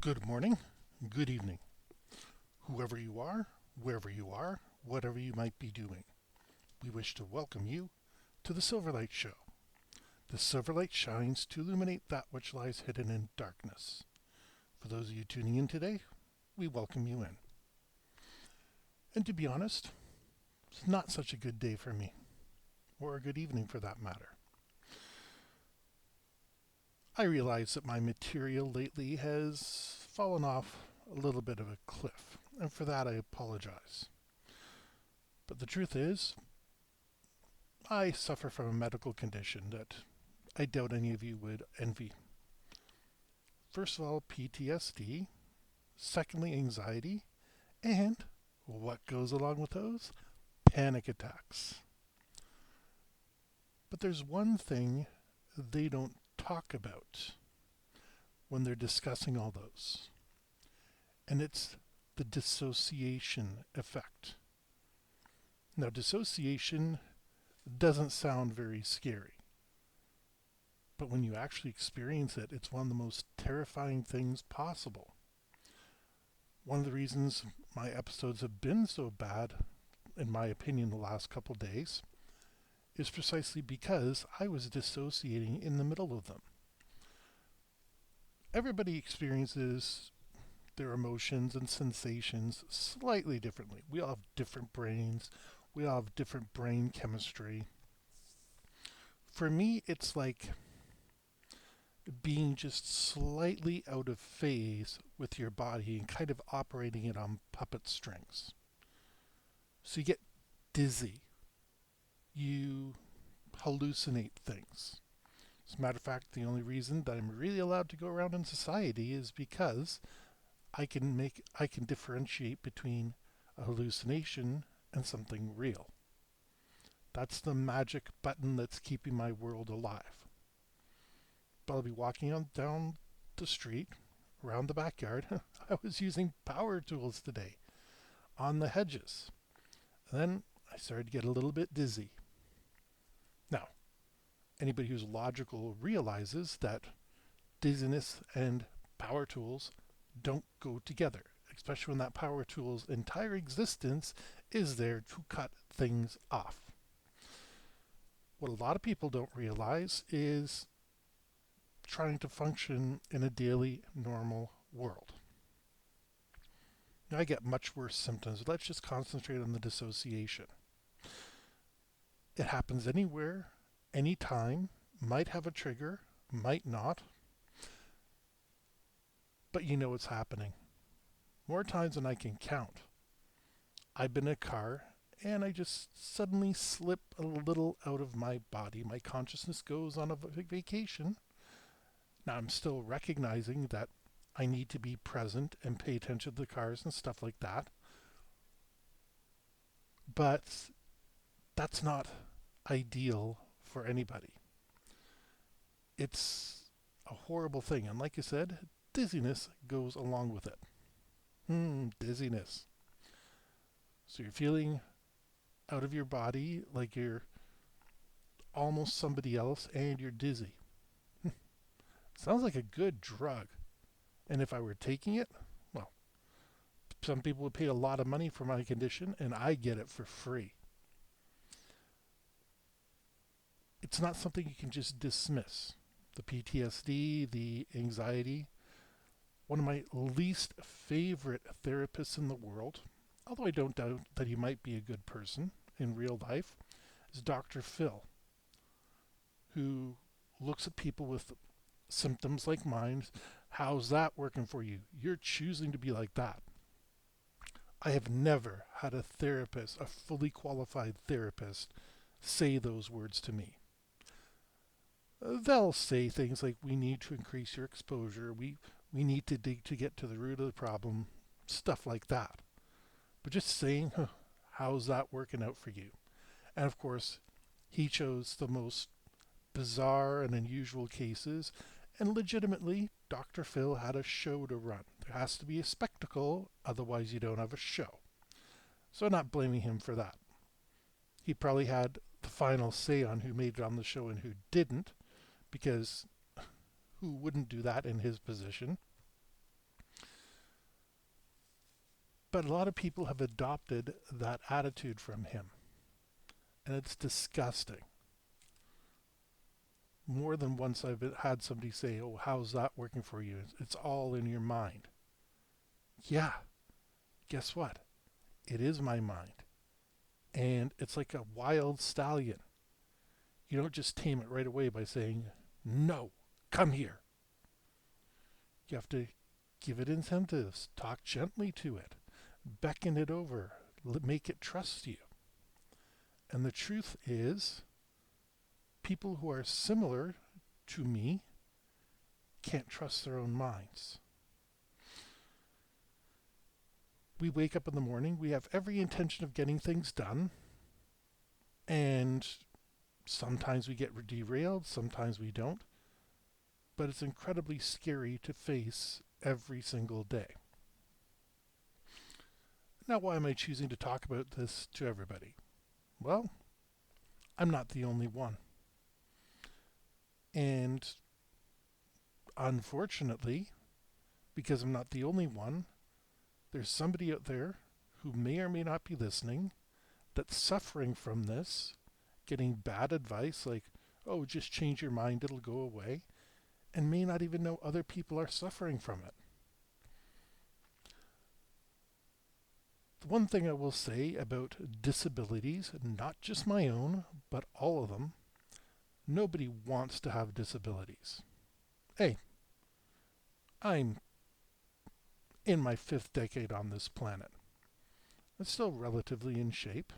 Good morning, good evening, whoever you are, wherever you are, whatever you might be doing. We wish to welcome you to the Silverlight Show. The Silverlight shines to illuminate that which lies hidden in darkness. For those of you tuning in today, we welcome you in. And to be honest, it's not such a good day for me, or a good evening for that matter. I realize that my material lately has fallen off a little bit of a cliff, and for that I apologize. But the truth is, I suffer from a medical condition that I doubt any of you would envy. First of all, PTSD. Secondly, anxiety. And what goes along with those? Panic attacks. But there's one thing they don't talk about when they're discussing all those, and it's the dissociation effect. Now, dissociation doesn't sound very scary, but when you actually experience it, it's one of the most terrifying things possible. One of the reasons my episodes have been so bad, in my opinion, the last couple days, is precisely because I was dissociating in the middle of them. Everybody experiences their emotions and sensations slightly differently. We all have different brains, we all have different brain chemistry. For me, it's like being just slightly out of phase with your body and kind of operating it on puppet strings. So you get dizzy, you hallucinate things. As a matter of fact, the only reason that I'm really allowed to go around in society is because I can differentiate between a hallucination and something real. That's the magic button that's keeping my world alive. But I'll be walking on down the street, around the backyard. I was using power tools today on the hedges. And then I started to get a little bit dizzy. Now, anybody who's logical realizes that dizziness and power tools don't go together, especially when that power tool's entire existence is there to cut things off. What a lot of people don't realize is trying to function in a daily, normal world. Now, I get much worse symptoms. Let's just concentrate on the dissociation. It happens anywhere, anytime, might have a trigger, might not, but you know it's happening. More times than I can count. I've been in a car and I just suddenly slip a little out of my body. My consciousness goes on a vacation. Now I'm still recognizing that I need to be present and pay attention to the cars and stuff like that. But that's not ideal for anybody. It's a horrible thing. And like I said, dizziness goes along with it. Dizziness. So you're feeling out of your body like you're almost somebody else and you're dizzy. Sounds like a good drug. And if I were taking it, well, some people would pay a lot of money for my condition and I get it for free. It's not something you can just dismiss. The PTSD, the anxiety. One of my least favorite therapists in the world, although I don't doubt that he might be a good person in real life, is Dr. Phil, who looks at people with symptoms like mine. How's that working for you? You're choosing to be like that. I have never had a therapist, a fully qualified therapist, say those words to me. They'll say things like, we need to increase your exposure, we need to dig to get to the root of the problem, stuff like that. But just saying, how's that working out for you? And of course, he chose the most bizarre and unusual cases, and legitimately, Dr. Phil had a show to run. There has to be a spectacle, otherwise, you don't have a show. So I'm not blaming him for that. He probably had the final say on who made it on the show and who didn't, because who wouldn't do that in his position? But a lot of people have adopted that attitude from him, and it's disgusting. More than once I've had somebody say, "Oh, how's that working for you?" It's all in your mind. Yeah, guess what? It is my mind. And it's like a wild stallion. You don't just tame it right away by saying, "No, come here." You have to give it incentives, talk gently to it, beckon it over, make it trust you. And the truth is, people who are similar to me can't trust their own minds. We wake up in the morning, we have every intention of getting things done, and sometimes we get derailed, sometimes we don't, but it's incredibly scary to face every single day. Now, why am I choosing to talk about this to everybody? Well, I'm not the only one. And unfortunately, because I'm not the only one, there's somebody out there who may or may not be listening that's suffering from this, getting bad advice like, "Oh, just change your mind, it'll go away," and may not even know other people are suffering from it. The one thing I will say about disabilities, not just my own, but all of them, nobody wants to have disabilities. Hey, I'm in my fifth decade on this planet. I'm still relatively in shape,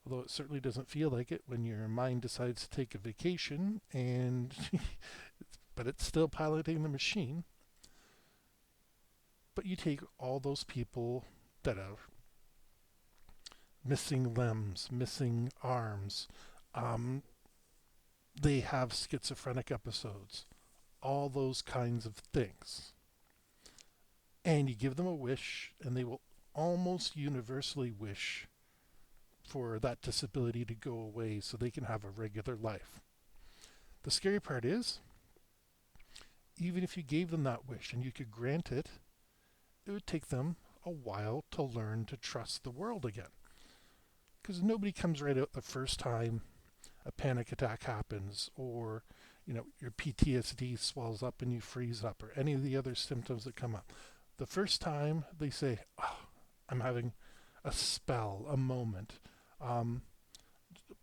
although it certainly doesn't feel like it when your mind decides to take a vacation and but it's still piloting the machine. But you take all those people that are missing limbs, missing arms, um, they have schizophrenic episodes, all those kinds of things. And you give them a wish, and they will almost universally wish for that disability to go away so they can have a regular life. The scary part is, even if you gave them that wish and you could grant it, it would take them a while to learn to trust the world again. Because nobody comes right out the first time a panic attack happens, or your PTSD swells up and you freeze up, or any of the other symptoms that come up. The first time they say, "Oh, I'm having a spell, a moment. Um,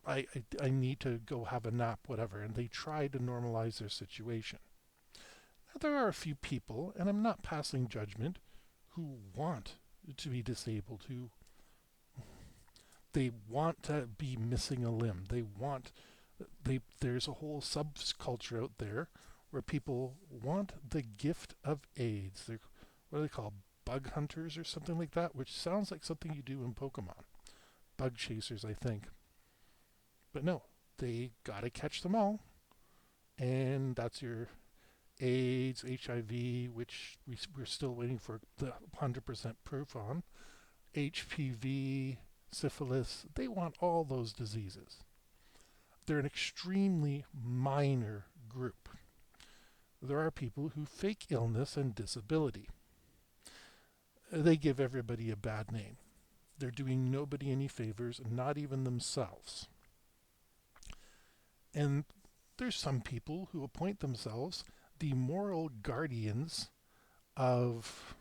I need to go have a nap," whatever, and they try to normalize their situation. Now, there are a few people, and I'm not passing judgment, who want to be disabled, who they want to be missing a limb. There's a whole subculture out there where people want the gift of AIDS. They're what do they call bug hunters or something like that, which sounds like something you do in Pokemon. Bug chasers, I think. But no, they gotta catch them all, and that's your AIDS, HIV, which we're still waiting for the 100% proof on, HPV, syphilis. They want all those diseases. They're an extremely minor group. There are people who fake illness and disability. They give everybody a bad name. They're doing nobody any favors, not even themselves. And there's some people who appoint themselves the moral guardians of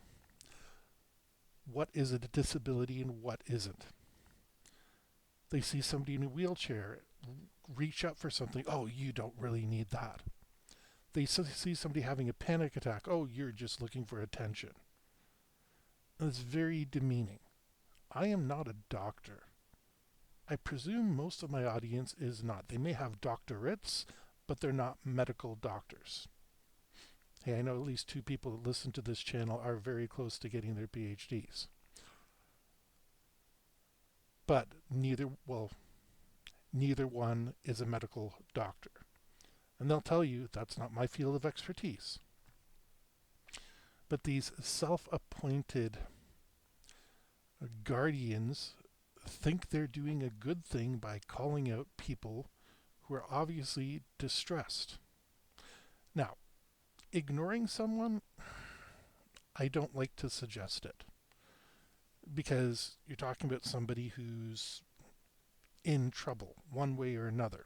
what is a disability and what isn't. They see somebody in a wheelchair, reach up for something. "Oh, you don't really need that." They see somebody having a panic attack. "Oh, you're just looking for attention." And it's very demeaning. I am not a doctor. I presume most of my audience is not. They may have doctorates, but they're not medical doctors. Hey, I know at least two people that listen to this channel are very close to getting their PhDs. But neither one is a medical doctor. And they'll tell you that's not my field of expertise. But these self-appointed guardians think they're doing a good thing by calling out people who are obviously distressed. Now, ignoring someone, I don't like to suggest it. because you're talking about somebody who's in trouble one way or another.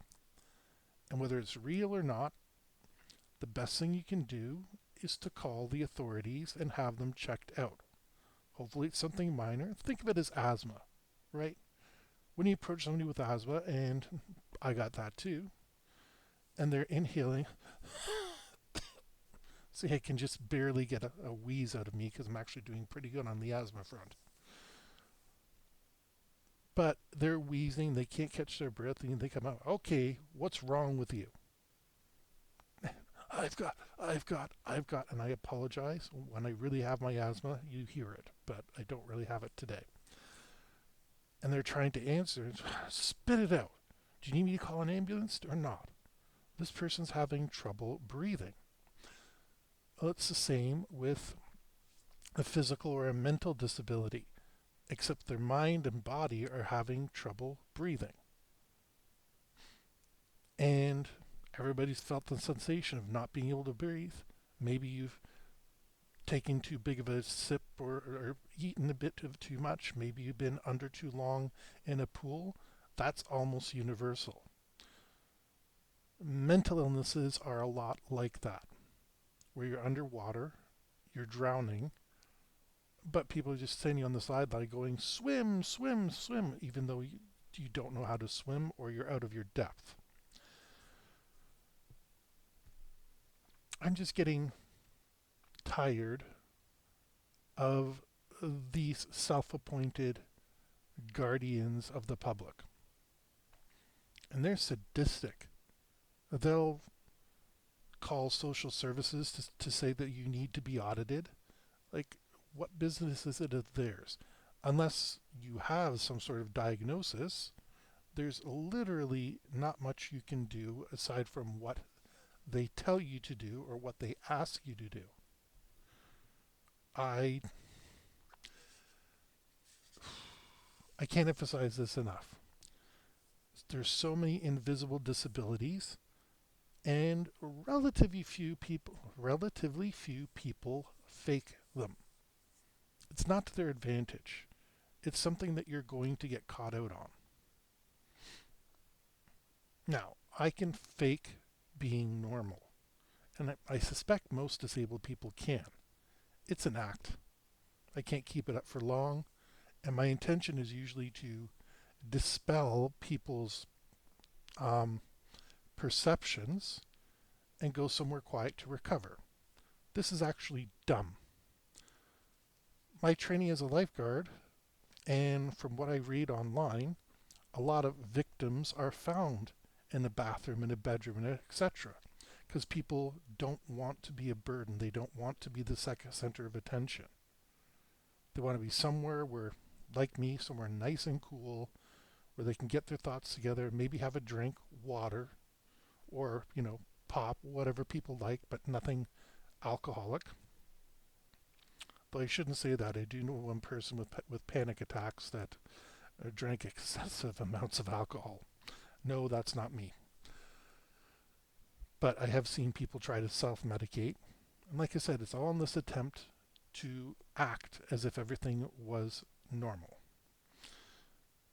And whether it's real or not, the best thing you can do is to call the authorities and have them checked out. Hopefully, it's something minor. Think of it as asthma, right? When you approach somebody with asthma, and I got that too, and they're inhaling, see, I can just barely get a wheeze out of me because I'm actually doing pretty good on the asthma front. But they're wheezing, they can't catch their breath, and they come out, okay, what's wrong with you? I've got, and I apologize. When I really have my asthma, you hear it, but I don't really have it today. And they're trying to answer, spit it out. Do you need me to call an ambulance or not? This person's having trouble breathing. Well, it's the same with a physical or a mental disability, except their mind and body are having trouble breathing. And everybody's felt the sensation of not being able to breathe. Maybe you've taken too big of a sip or eaten a bit of too much. Maybe you've been under too long in a pool. That's almost universal. Mental illnesses are a lot like that, where you're underwater, you're drowning, but people are just standing on the sideline going, swim, swim, swim, even though you don't know how to swim or you're out of your depth. I'm just getting tired of these self appointed guardians of the public. And they're sadistic. They'll call social services to say that you need to be audited. Like, what business is it of theirs? Unless you have some sort of diagnosis, there's literally not much you can do aside from what they tell you to do or what they ask you to do. I I can't emphasize this enough. There's so many invisible disabilities and relatively few people fake them. It's not to their advantage. It's something that you're going to get caught out on. Now, I can fake being normal, and I suspect most disabled people can. It's an act. I can't keep it up for long, and my intention is usually to dispel people's um, perceptions and go somewhere quiet to recover. This is actually dumb. My training as a lifeguard, and from what I read online, a lot of victims are found in a bathroom, in a bedroom, etc. Because people don't want to be a burden. They don't want to be the second center of attention. They want to be somewhere where, like me, somewhere nice and cool, where they can get their thoughts together, maybe have a drink, water, or, pop, whatever people like, but nothing alcoholic. Though I shouldn't say that. I do know one person with panic attacks that drank excessive amounts of alcohol. No, that's not me. But I have seen people try to self-medicate. And like I said, it's all in this attempt to act as if everything was normal.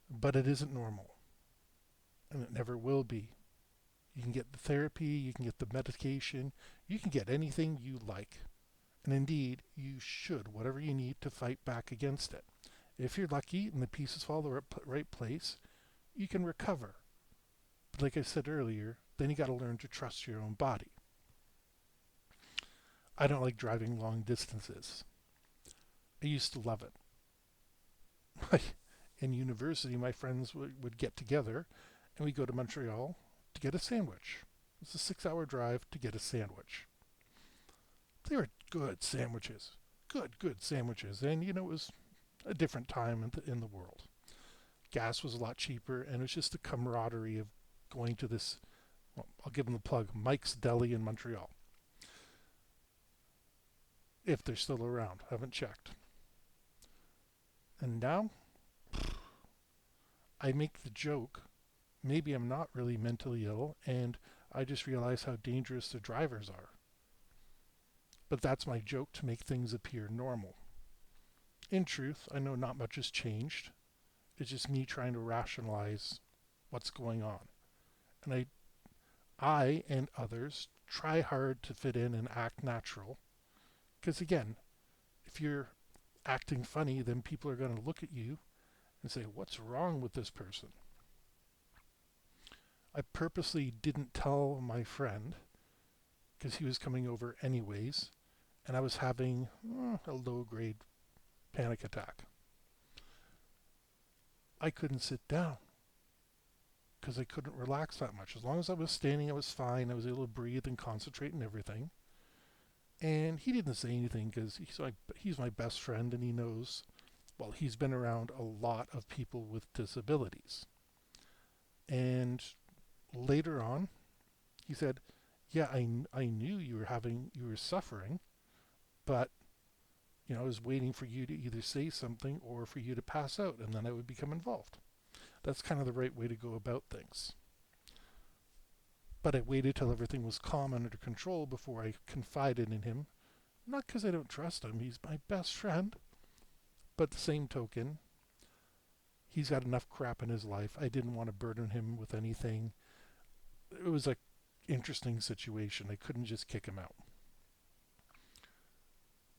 But it isn't normal. And it never will be. You can get the therapy, you can get the medication, you can get anything you like. And indeed, you should, whatever you need to fight back against it. If you're lucky and the pieces fall the right place, you can recover. But like I said earlier, then you got to learn to trust your own body. I don't like driving long distances. I used to love it. In university, my friends would get together and we'd go to Montreal to get a sandwich. It's a 6-hour drive to get a sandwich. They were good sandwiches. Good sandwiches. And, it was a different time in the world. Gas was a lot cheaper, and it was just the camaraderie of going to this, well, I'll give them the plug, Mike's Deli in Montreal. If they're still around. Haven't checked. And now, I make the joke, maybe I'm not really mentally ill, and I just realize how dangerous the drivers are. But that's my joke to make things appear normal. In truth, I know not much has changed. It's just me trying to rationalize what's going on. And I and others try hard to fit in and act natural. Because again, if you're acting funny, then people are going to look at you and say, what's wrong with this person? I purposely didn't tell my friend because he was coming over anyways, and I was having a low grade panic attack. I couldn't sit down because I couldn't relax that much. As long as I was standing, I was fine. I was able to breathe and concentrate and everything. And he didn't say anything because he's my best friend and he knows, well, he's been around a lot of people with disabilities. And later on, he said, yeah, I knew you were suffering, but I was waiting for you to either say something or for you to pass out, and then I would become involved. That's kind of the right way to go about things. But I waited till everything was calm and under control before I confided in him. Not because I don't trust him, he's my best friend. But the same token, he's got enough crap in his life. I didn't want to burden him with anything. It was an interesting situation. I couldn't just kick him out.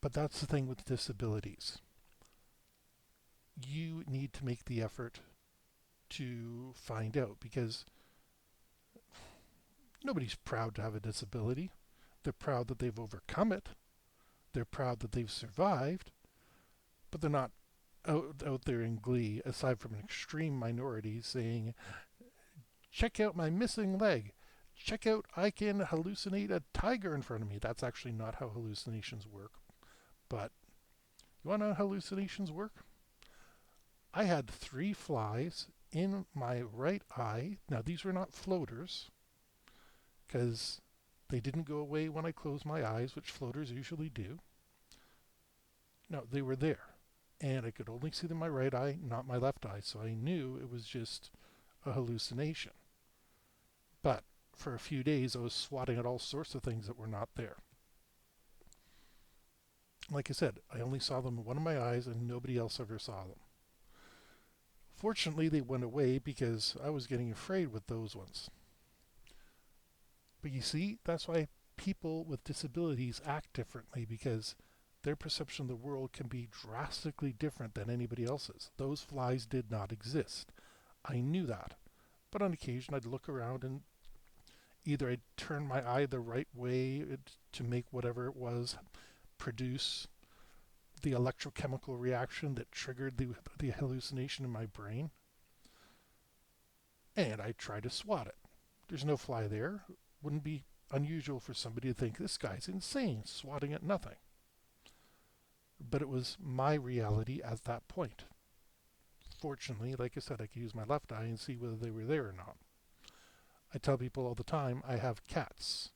But that's the thing with disabilities. You need to make the effort to find out because nobody's proud to have a disability. They're proud that they've overcome it. They're proud that they've survived, but they're not out there in glee, aside from an extreme minority saying, check out my missing leg. Check out, I can hallucinate a tiger in front of me. That's actually not how hallucinations work. But you want to know how hallucinations work? I had 3 flies in my right eye. Now, these were not floaters because they didn't go away when I closed my eyes, which floaters usually do. No, they were there. And I could only see them in my right eye, not my left eye. So I knew it was just a hallucination. But for a few days, I was swatting at all sorts of things that were not there. Like I said, I only saw them in one of my eyes and nobody else ever saw them. Fortunately, they went away because I was getting afraid with those ones. But you see, that's why people with disabilities act differently because their perception of the world can be drastically different than anybody else's. Those flies did not exist. I knew that. But on occasion, I'd look around and either I'd turn my eye the right way to make whatever it was produce the electrochemical reaction that triggered the hallucination in my brain. And I tried to swat it. There's no fly there. Wouldn't be unusual for somebody to think this guy's insane, swatting at nothing. But it was my reality at that point. Fortunately, like I said, I could use my left eye and see whether they were there or not. I tell people all the time I have cats.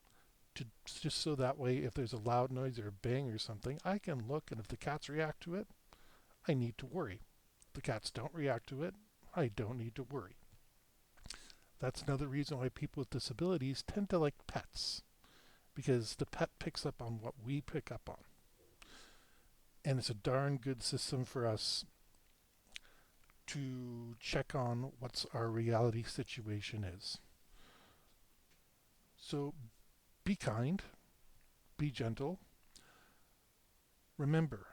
Just so that way, if there's a loud noise or a bang or something, I can look, and if the cats react to it, I need to worry. If the cats don't react to it, I don't need to worry. That's another reason why people with disabilities tend to like pets, because the pet picks up on what we pick up on. And it's a darn good system for us to check on what our reality situation is. So be kind, be gentle. Remember,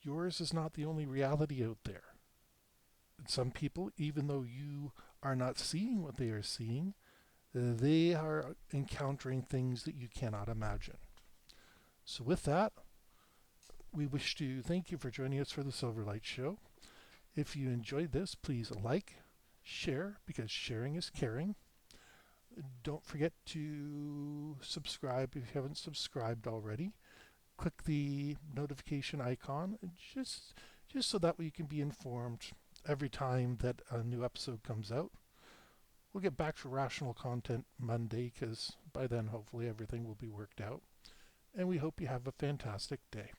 yours is not the only reality out there. And some people, even though you are not seeing what they are seeing, they are encountering things that you cannot imagine. So with that, we wish to thank you for joining us for the Silverlight Show. If you enjoyed this, please like, share, because sharing is caring. Don't forget to subscribe if you haven't subscribed already. Click the notification icon just so that way you can be informed every time that a new episode comes out. We'll get back to rational content Monday because by then hopefully everything will be worked out. And we hope you have a fantastic day.